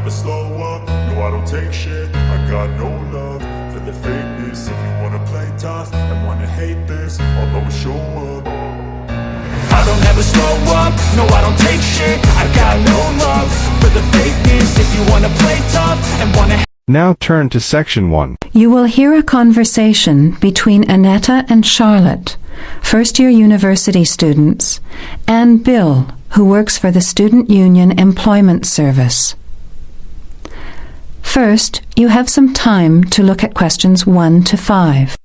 never slow up, no I don't take shit. I got no love for the fakeness. If you wanna play tough and wanna hate this, I'll always show up. I don't ever slow up, no I don't take shit. I got no love for the fakeness. If you wanna play tough and wanna. Now turn to section 1. You will hear a conversation between Annetta and Charlotte, first-year university students, and Bill, who works for the Student Union Employment Service. First, you have some time to look at questions 1 to 5.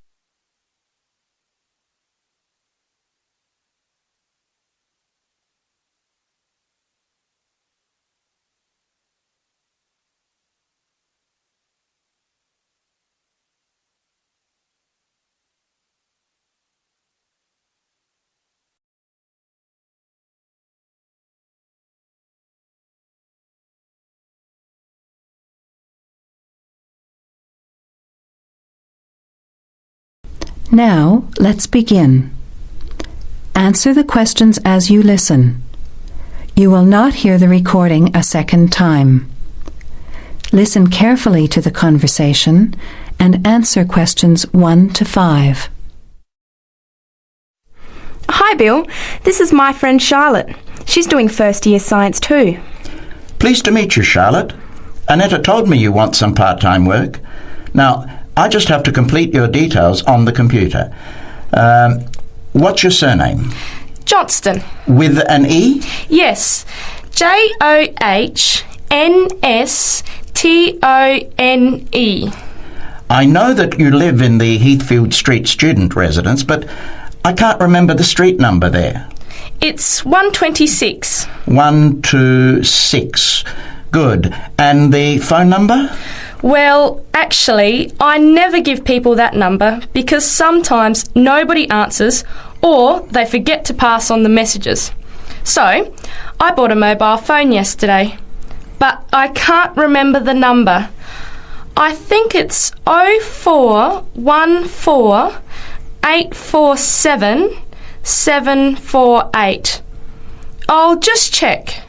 Now, let's begin. Answer the questions as you listen. You will not hear the recording a second time. Listen carefully to the conversation and answer questions 1 to 5. Hi Bill, this is my friend Charlotte. She's doing first year science too. Pleased to meet you, Charlotte. Annetta told me you want some part-time work. Now, I just have to complete your details on the computer. What's your surname? Johnston. With an E? Yes, Johnstone. I know that you live in the Heathfield Street student residence, but I can't remember the street number there. It's 126. 126. Good. And the phone number? Well, actually, I never give people that number because sometimes nobody answers or they forget to pass on the messages. So, I bought a mobile phone yesterday, but I can't remember the number. I think it's 0414 847 748. I'll just check.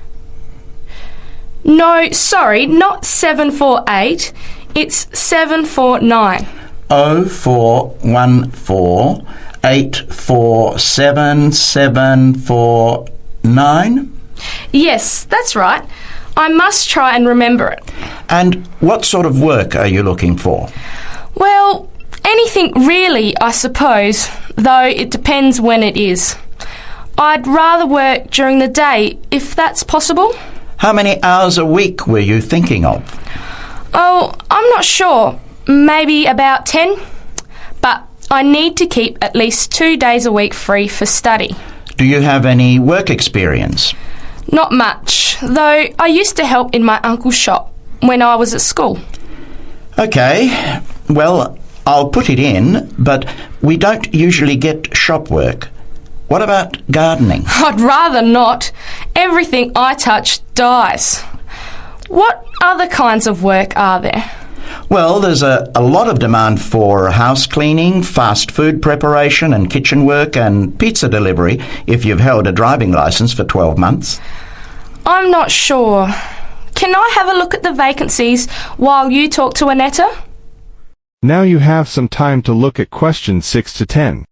No, sorry, not 748. It's 749. 0414 847 749? Yes, that's right. I must try and remember it. And what sort of work are you looking for? Well, anything really, I suppose, though it depends when it is. I'd rather work during the day, if that's possible. How many hours a week were you thinking of? Oh, I'm not sure. Maybe about 10. But I need to keep at least 2 days a week free for study. Do you have any work experience? Not much, though I used to help in my uncle's shop when I was at school. OK, well, I'll put it in, but we don't usually get shop work. What about gardening? I'd rather not. Everything I touch dies. What other kinds of work are there? Well, there's a lot of demand for house cleaning, fast food preparation and kitchen work and pizza delivery if you've held a driving licence for 12 months. I'm not sure. Can I have a look at the vacancies while you talk to Annetta? Now you have some time to look at questions 6 to 10.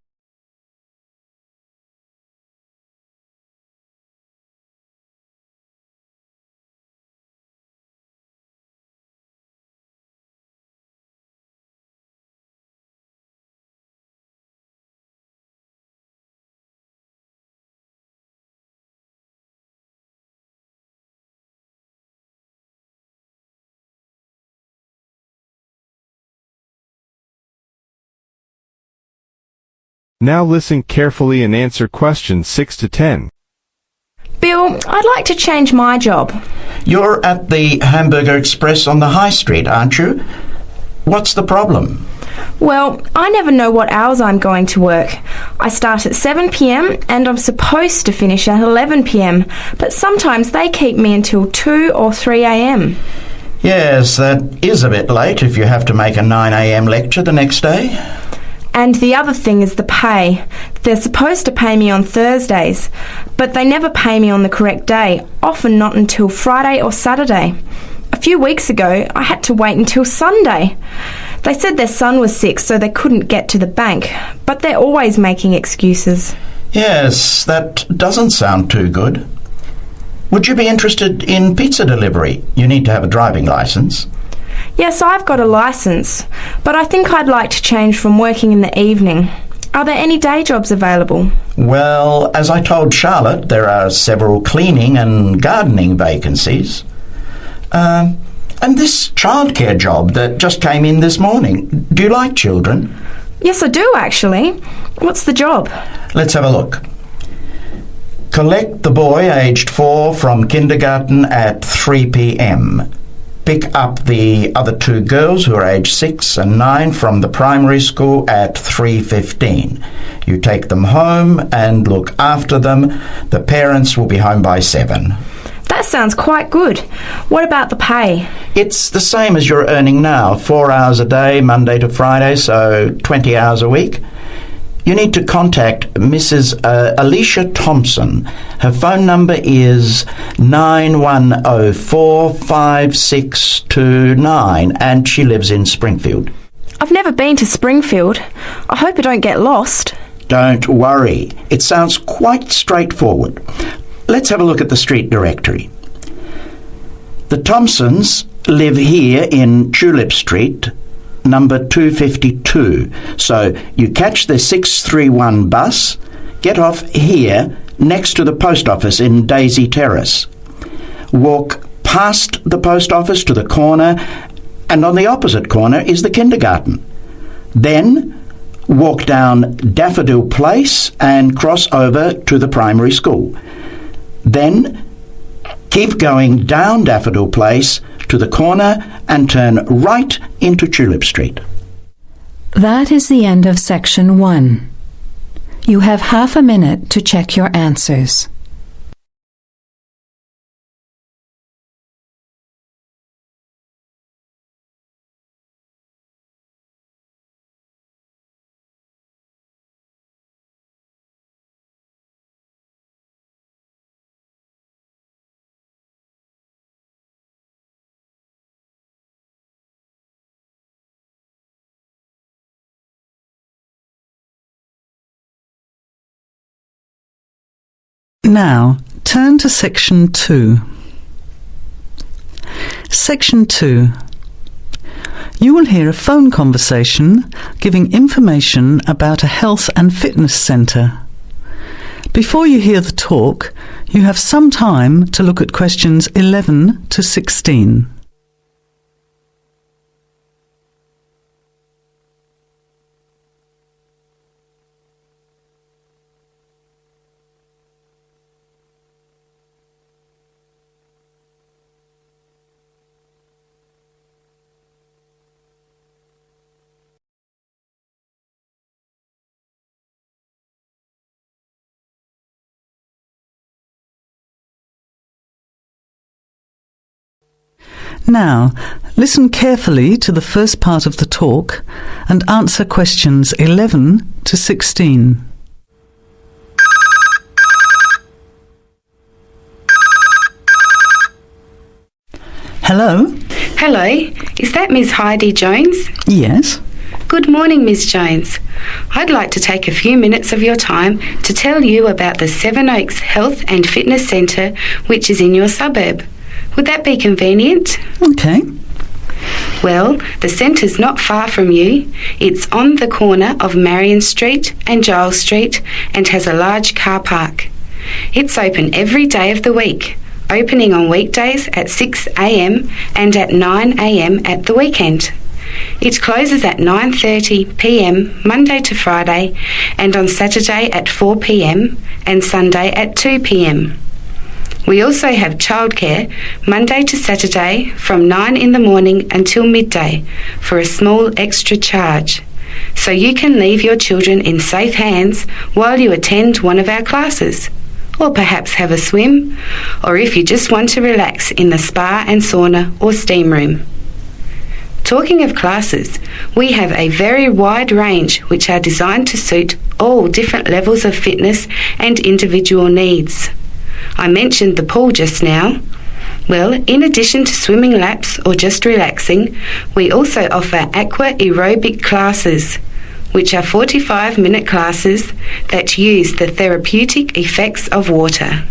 Now listen carefully and answer questions 6 to 10. Bill, I'd like to change my job. You're at the Hamburger Express on the High Street, aren't you? What's the problem? Well, I never know what hours I'm going to work. I start at 7 p.m. and I'm supposed to finish at 11 p.m, but sometimes they keep me until 2 or 3 a.m. Yes, that is a bit late if you have to make a 9 a.m. lecture the next day. And the other thing is the pay. They're supposed to pay me on Thursdays, but they never pay me on the correct day, often not until Friday or Saturday. A few weeks ago, I had to wait until Sunday. They said their son was sick, so they couldn't get to the bank, but they're always making excuses. Yes, that doesn't sound too good. Would you be interested in pizza delivery? You need to have a driving licence. Yes, I've got a licence, but I think I'd like to change from working in the evening. Are there any day jobs available? Well, as I told Charlotte, there are several cleaning and gardening vacancies. And this childcare job that just came in this morning. Do you like children? Yes, I do, actually. What's the job? Let's have a look. Collect the boy aged 4 from kindergarten at 3 p.m. Pick up the other 2 girls who are aged 6 and 9 from the primary school at 3:15. You take them home and look after them. The parents will be home by 7. That sounds quite good. What about the pay? It's the same as you're earning now, 4 hours a day, Monday to Friday, so 20 hours a week. You need to contact Mrs. Alicia Thompson. Her phone number is 91045629 and she lives in Springfield. I've never been to Springfield. I hope I don't get lost. Don't worry. It sounds quite straightforward. Let's have a look at the street directory. The Thompsons live here in Tulip Street, number 252. So you catch the 631 bus, get off here next to the post office in Daisy Terrace. Walk past the post office to the corner, and on the opposite corner is the kindergarten. Then walk down Daffodil Place and cross over to the primary school. Then keep going down Daffodil Place to the corner and turn right into Tulip Street. That is the end of section 1. You have half a minute to check your answers. Now, turn to Section 2. Section 2. You will hear a phone conversation giving information about a health and fitness centre. Before you hear the talk, you have some time to look at questions 11 to 16. Now, listen carefully to the first part of the talk and answer questions 11 to 16. Hello? Hello, is that Ms. Heidi Jones? Yes. Good morning, Ms. Jones. I'd like to take a few minutes of your time to tell you about the Seven Oaks Health and Fitness Centre, which is in your suburb. Would that be convenient? Okay. Well, the centre's not far from you. It's on the corner of Marion Street and Giles Street and has a large car park. It's open every day of the week, opening on weekdays at 6 a.m. and at 9 a.m. at the weekend. It closes at 9:30 p.m. Monday to Friday and on Saturday at 4 p.m. and Sunday at 2 p.m. We also have childcare Monday to Saturday from 9 in the morning until midday for a small extra charge, so you can leave your children in safe hands while you attend one of our classes, or perhaps have a swim, or if you just want to relax in the spa and sauna or steam room. Talking of classes, we have a very wide range which are designed to suit all different levels of fitness and individual needs. I mentioned the pool just now. Well, in addition to swimming laps or just relaxing, we also offer aqua aerobic classes, which are 45-minute classes that use the therapeutic effects of water.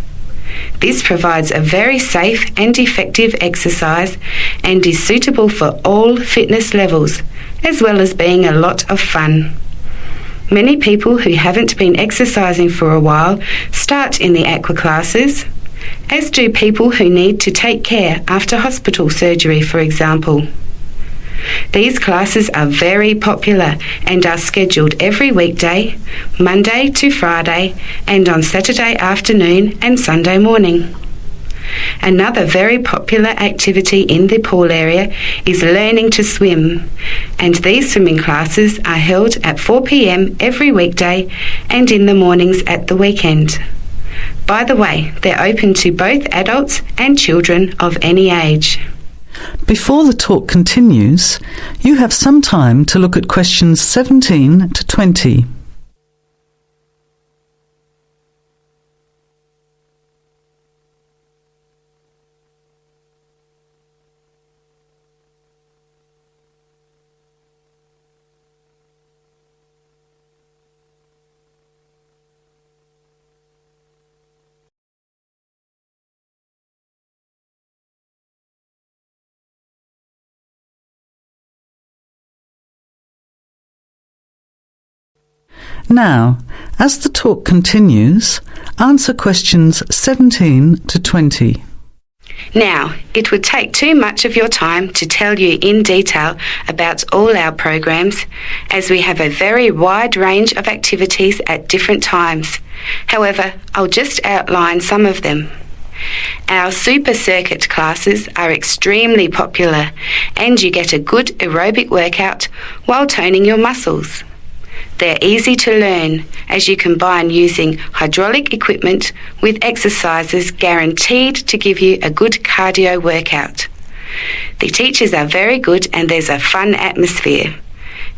This provides a very safe and effective exercise and is suitable for all fitness levels, as well as being a lot of fun. Many people who haven't been exercising for a while start in the aqua classes, as do people who need to take care after hospital surgery, for example. These classes are very popular and are scheduled every weekday, Monday to Friday, and on Saturday afternoon and Sunday morning. Another very popular activity in the pool area is learning to swim, and these swimming classes are held at 4 p.m. every weekday and in the mornings at the weekend. By the way, they're open to both adults and children of any age. Before the talk continues, you have some time to look at questions 17 to 20. Now, as the talk continues, answer questions 17 to 20. Now, it would take too much of your time to tell you in detail about all our programs, as we have a very wide range of activities at different times. However, I'll just outline some of them. Our super circuit classes are extremely popular, and you get a good aerobic workout while toning your muscles. They're easy to learn, as you combine using hydraulic equipment with exercises guaranteed to give you a good cardio workout. The teachers are very good and there's a fun atmosphere.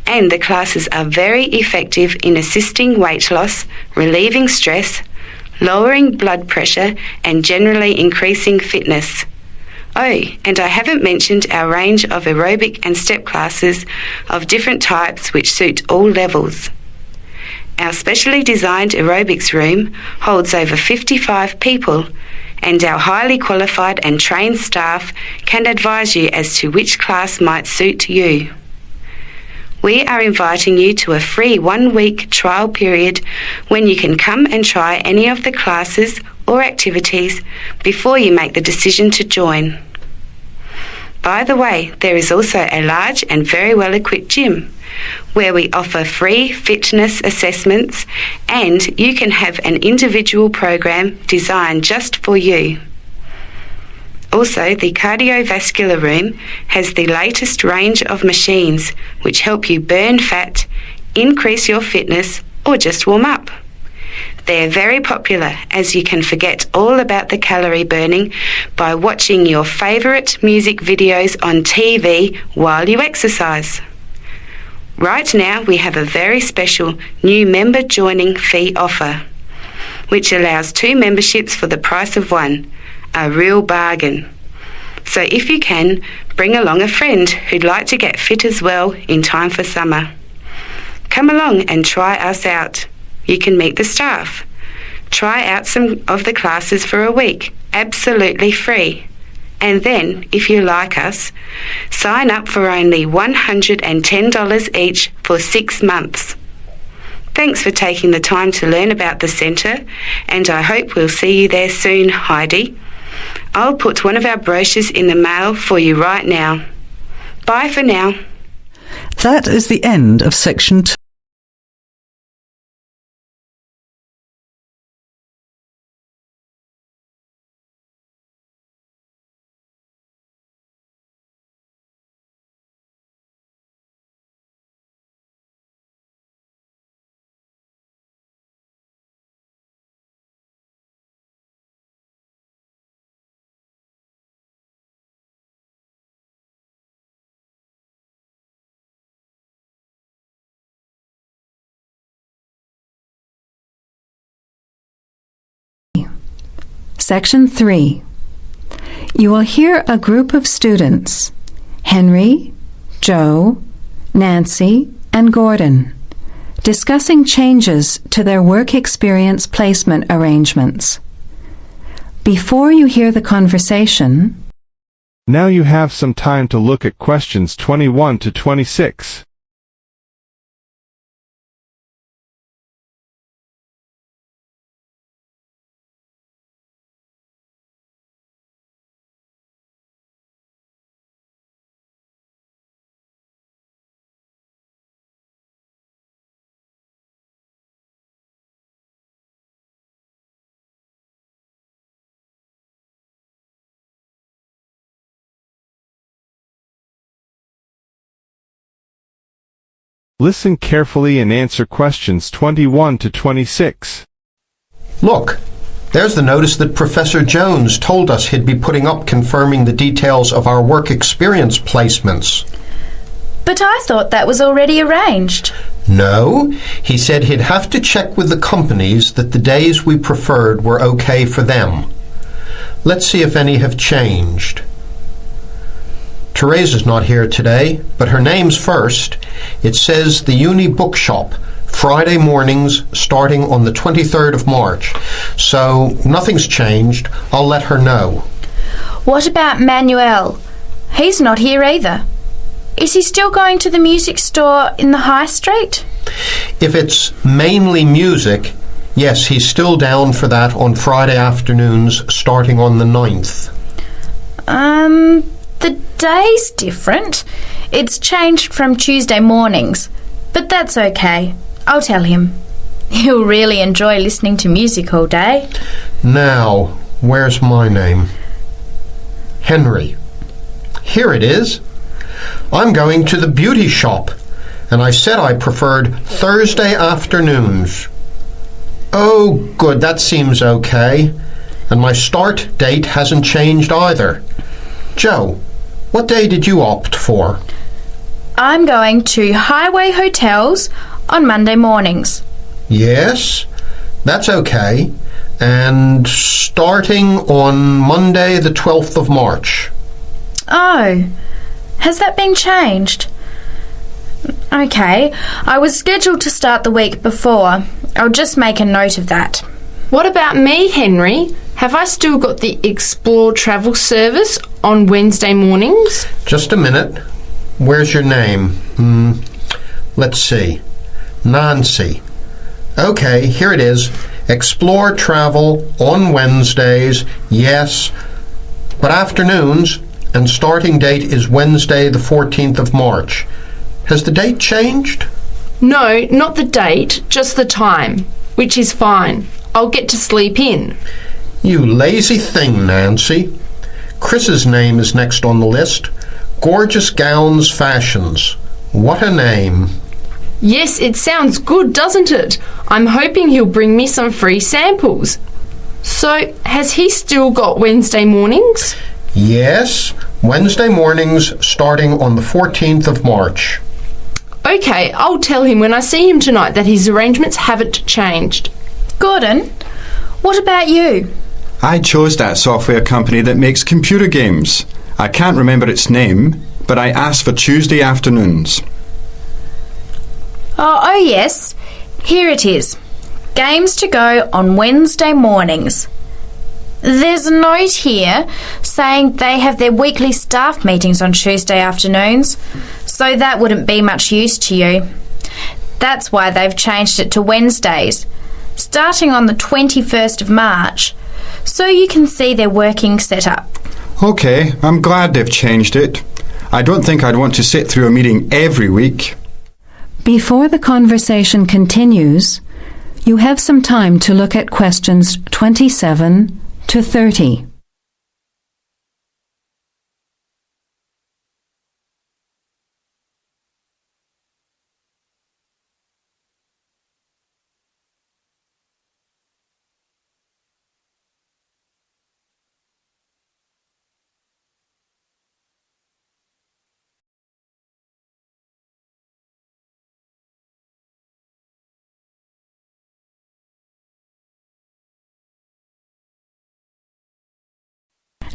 And the classes are very effective in assisting weight loss, relieving stress, lowering blood pressure and generally increasing fitness. Oh, and I haven't mentioned our range of aerobic and step classes of different types which suit all levels. Our specially designed aerobics room holds over 55 people, and our highly qualified and trained staff can advise you as to which class might suit you. We are inviting you to a free 1-week trial period when you can come and try any of the classes or activities before you make the decision to join. By the way, there is also a large and very well equipped gym where we offer free fitness assessments, and you can have an individual program designed just for you. Also, the cardiovascular room has the latest range of machines which help you burn fat, increase your fitness, or just warm up. They're very popular, as you can forget all about the calorie burning by watching your favourite music videos on TV while you exercise. Right now we have a very special new member joining fee offer, which allows 2 memberships for the price of 1, a real bargain. So if you can, bring along a friend who'd like to get fit as well in time for summer. Come along and try us out. You can meet the staff. Try out some of the classes for a week, absolutely free. And then, if you like us, sign up for only $110 each for 6 months. Thanks for taking the time to learn about the centre, and I hope we'll see you there soon, Heidi. I'll put one of our brochures in the mail for you right now. Bye for now. That is the end of section 2. Section 3. You will hear a group of students, Henry, Joe, Nancy, and Gordon, discussing changes to their work experience placement arrangements. Before you hear the conversation, now you have some time to look at questions 21 to 26. Listen carefully and answer questions 21 to 26. Look, there's the notice that Professor Jones told us he'd be putting up confirming the details of our work experience placements. But I thought that was already arranged. No, he said he'd have to check with the companies that the days we preferred were okay for them. Let's see if any have changed. Teresa's not here today, but her name's first. It says the Uni Bookshop, Friday mornings starting on the 23rd of March. So nothing's changed. I'll let her know. What about Manuel? He's not here either. Is he still going to the music store in the High Street? If it's mainly music, yes, he's still down for that on Friday afternoons starting on the 9th. The day's different. It's changed from Tuesday mornings, but that's okay. I'll tell him. He'll really enjoy listening to music all day. Now, where's my name? Henry. Here it is. I'm going to the beauty shop, and I said I preferred Thursday afternoons. Oh, good, that seems okay. And my start date hasn't changed either. Joe, what day did you opt for? I'm going to Highway Hotels on Monday mornings. Yes, that's okay. And starting on Monday the 12th of March. Oh, has that been changed? Okay, I was scheduled to start the week before. I'll just make a note of that. What about me, Henry? Have I still got the Explore travel service on Wednesday mornings? Just a minute. Where's your name? Let's see. Nancy. Okay, here it is. Explore travel on Wednesdays, yes, but afternoons, and starting date is Wednesday the 14th of March. Has the date changed? No, not the date, just the time, which is fine. I'll get to sleep in. You lazy thing, Nancy. Chris's name is next on the list. Gorgeous Gowns Fashions. What a name. Yes, it sounds good, doesn't it? I'm hoping he'll bring me some free samples. So, has he still got Wednesday mornings? Yes, Wednesday mornings starting on the 14th of March. Okay, I'll tell him when I see him tonight that his arrangements haven't changed. Gordon, what about you? I chose that software company that makes computer games. I can't remember its name, but I asked for Tuesday afternoons. Oh yes, here it is. Games to go on Wednesday mornings. There's a note here saying they have their weekly staff meetings on Tuesday afternoons, so that wouldn't be much use to you. That's why they've changed it to Wednesdays, starting on the 21st of March, so you can see their working setup. Okay, I'm glad they've changed it. I don't think I'd want to sit through a meeting every week. Before the conversation continues, you have some time to look at questions 27 to 30.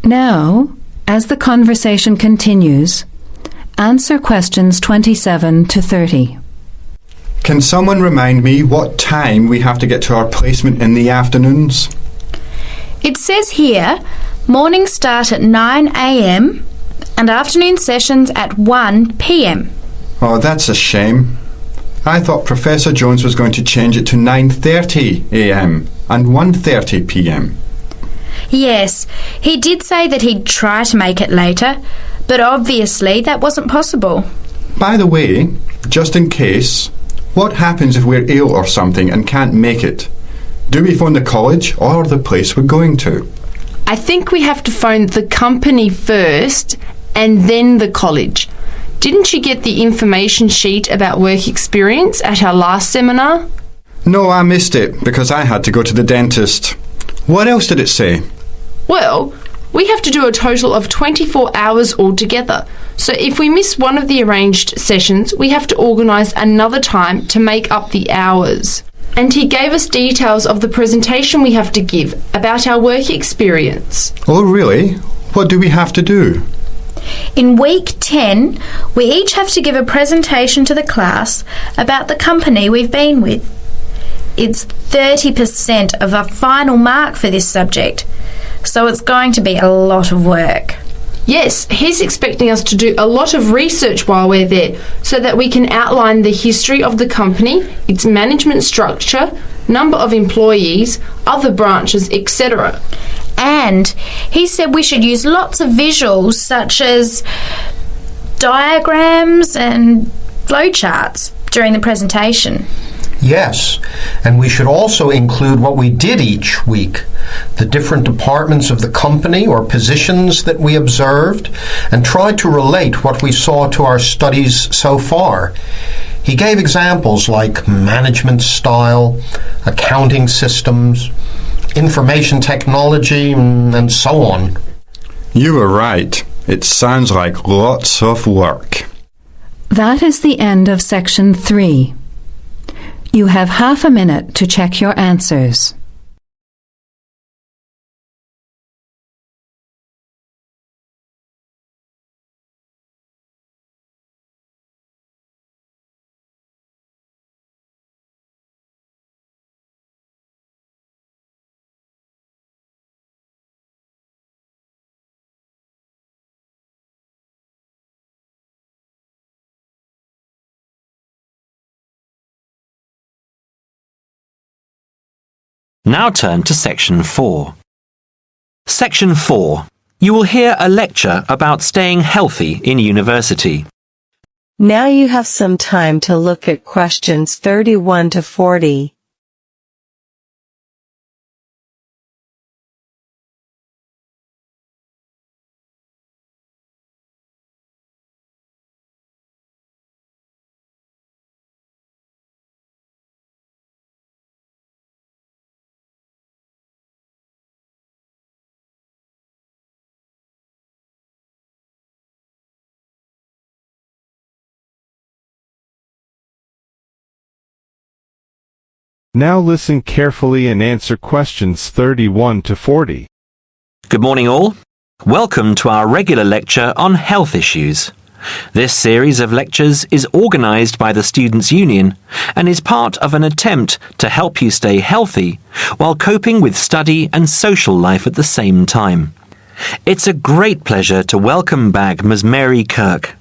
Now, as the conversation continues, answer questions 27 to 30. Can someone remind me what time we have to get to our placement in the afternoons? It says here, mornings start at 9 a.m. and afternoon sessions at 1 p.m. Oh, that's a shame. I thought Professor Jones was going to change it to 9:30 a.m. and 1:30 p.m. Yes, he did say that he'd try to make it later, but obviously that wasn't possible. By the way, just in case, what happens if we're ill or something and can't make it? Do we phone the college or the place we're going to? I think we have to phone the company first and then the college. Didn't you get the information sheet about work experience at our last seminar? No, I missed it because I had to go to the dentist. What else did it say? Well, we have to do a total of 24 hours altogether. So if we miss one of the arranged sessions, we have to organise another time to make up the hours. And he gave us details of the presentation we have to give about our work experience. Oh, really? What do we have to do? In week 10, we each have to give a presentation to the class about the company we've been with. It's 30% of our final mark for this subject, so it's going to be a lot of work. Yes, he's expecting us to do a lot of research while we're there so that we can outline the history of the company, its management structure, number of employees, other branches, etc. And he said we should use lots of visuals such as diagrams and flowcharts during the presentation. Yes, and we should also include what we did each week, the different departments of the company or positions that we observed, and try to relate what we saw to our studies so far. He gave examples like management style, accounting systems, information technology, and so on. You were right. It sounds like lots of work. That is the end of section 3. You have half a minute to check your answers. Now turn to Section 4. Section 4. You will hear a lecture about staying healthy in university. Now you have some time to look at questions 31 to 40. Now listen carefully and answer questions 31 to 40. Good morning all. Welcome to our regular lecture on health issues. This series of lectures is organised by the Students' Union and is part of an attempt to help you stay healthy while coping with study and social life at the same time. It's a great pleasure to welcome back Ms. Mary Kirk,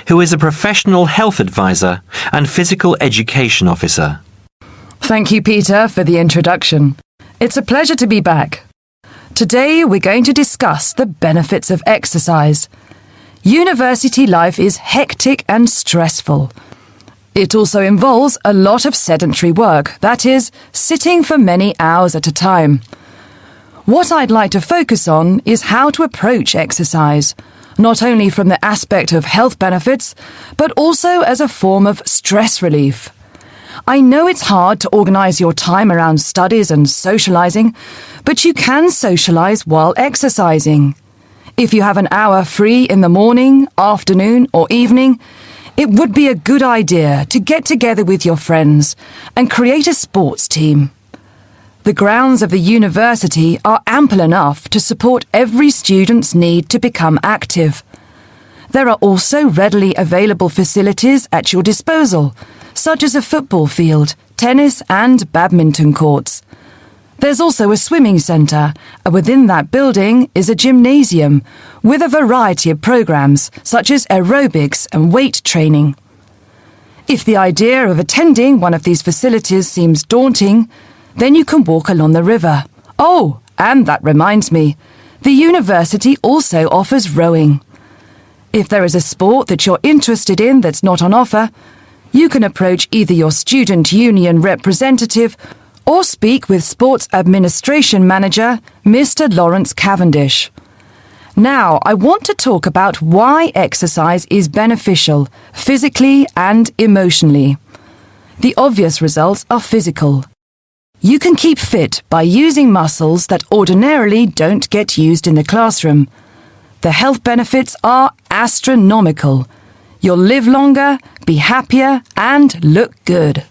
who is a professional health advisor and physical education officer. Thank you, Peter, for the introduction. It's a pleasure to be back. Today we're going to discuss the benefits of exercise. University life is hectic and stressful. It also involves a lot of sedentary work, that is, sitting for many hours at a time. What I'd like to focus on is how to approach exercise, not only from the aspect of health benefits, but also as a form of stress relief. I know it's hard to organise your time around studies and socialising, but you can socialise while exercising. If you have an hour free in the morning, afternoon or evening, it would be a good idea to get together with your friends and create a sports team. The grounds of the university are ample enough to support every student's need to become active. There are also readily available facilities at your disposal, such as a football field, tennis and badminton courts. There's also a swimming centre, and within that building is a gymnasium with a variety of programmes such as aerobics and weight training. If the idea of attending one of these facilities seems daunting, then you can walk along the river. Oh, and that reminds me, the university also offers rowing. If there is a sport that you're interested in that's not on offer, you can approach either your student union representative or speak with Sports Administration Manager, Mr. Lawrence Cavendish. Now, I want to talk about why exercise is beneficial, physically and emotionally. The obvious results are physical. You can keep fit by using muscles that ordinarily don't get used in the classroom. The health benefits are astronomical. You'll live longer, be happier, and look good.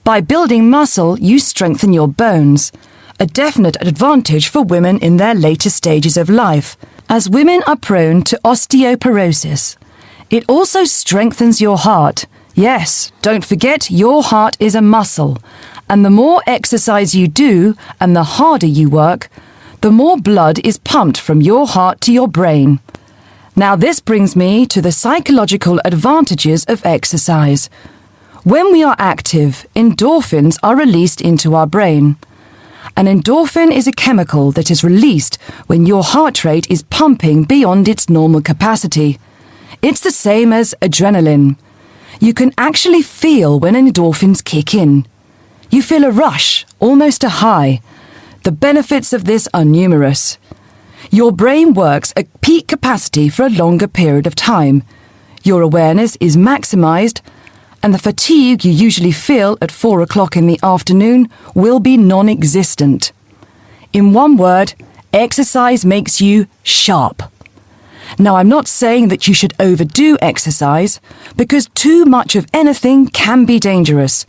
By building muscle, you strengthen your bones, a definite advantage for women in their later stages of life, as women are prone to osteoporosis. It also strengthens your heart. Yes, don't forget your heart is a muscle, and the more exercise you do and the harder you work, the more blood is pumped from your heart to your brain. Now this brings me to the psychological advantages of exercise. When we are active, endorphins are released into our brain. An endorphin is a chemical that is released when your heart rate is pumping beyond its normal capacity. It's the same as adrenaline. You can actually feel when endorphins kick in. You feel a rush, almost a high. The benefits of this are numerous. Your brain works at peak capacity for a longer period of time. Your awareness is maximised, and the fatigue you usually feel at 4 o'clock in the afternoon will be non-existent. In one word, exercise makes you sharp. Now, I'm not saying that you should overdo exercise, because too much of anything can be dangerous.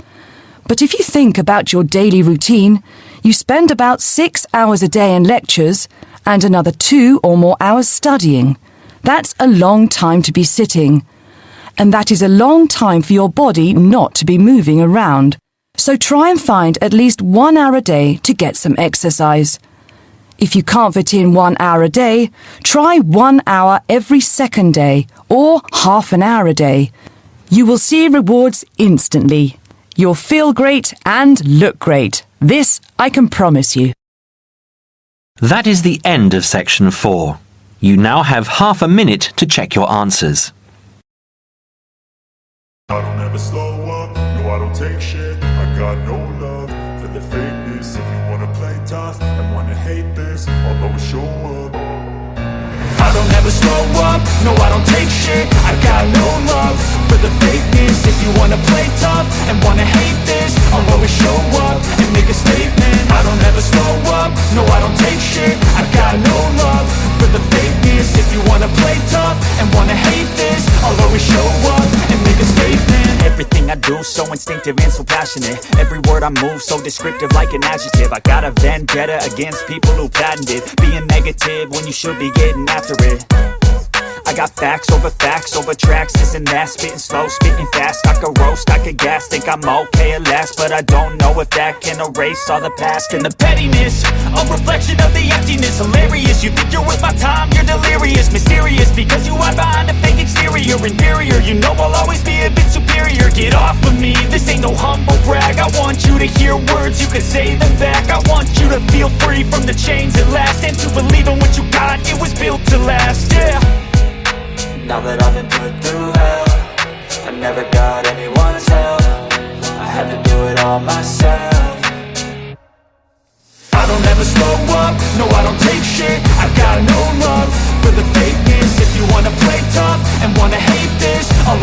But if you think about your daily routine, you spend about 6 hours a day in lectures and another 2 or more hours studying. That's a long time to be sitting. And that is a long time for your body not to be moving around. So try and find at least 1 hour a day to get some exercise. If you can't fit in 1 hour a day, try 1 hour every second day or half an hour a day. You will see rewards instantly. You'll feel great and look great. This I can promise you. That is the end of section 4. You now have half a minute to check your answers. I don't ever slow up, no I don't take shit. I got no love for the fakeness. If you wanna play tough and wanna hate this, I'll always show up. I don't ever slow up, no I don't take shit. I got no love for the fakeness. If you wanna play tough and wanna hate this, I'll always show up and make a statement. I don't ever slow up, no I don't take shit. I got no love for the fakeness. If you wanna play tough and wanna hate this, I'll always show up and make a statement. Everything I do so instinctive and so passionate. Every word I move so descriptive like an adjective. I got a vendetta against people who patented being negative when you should be getting after it. I got facts over tracks, this and that. Spitting slow, spitting fast. I could roast, I could gas. Think I'm okay at last, but I don't know if that can erase all the past. And the pettiness, a reflection of the emptiness. Hilarious, you think you're worth my time, you're delirious. Mysterious, because you hide behind a fake exterior. Inferior, you know I'll always be a bit superior. Get off of me, this ain't no humble brag. I want you to hear words, you can say them back. I want you to feel free from the chains at last, and to believe in what you got, it was built to last, yeah. Now that I've been put through hell, I never got anyone's help. I had to do it all myself. I don't ever slow up, no I don't take shit. I got no love for the fakeness. If you wanna play tough and wanna hate this, I'll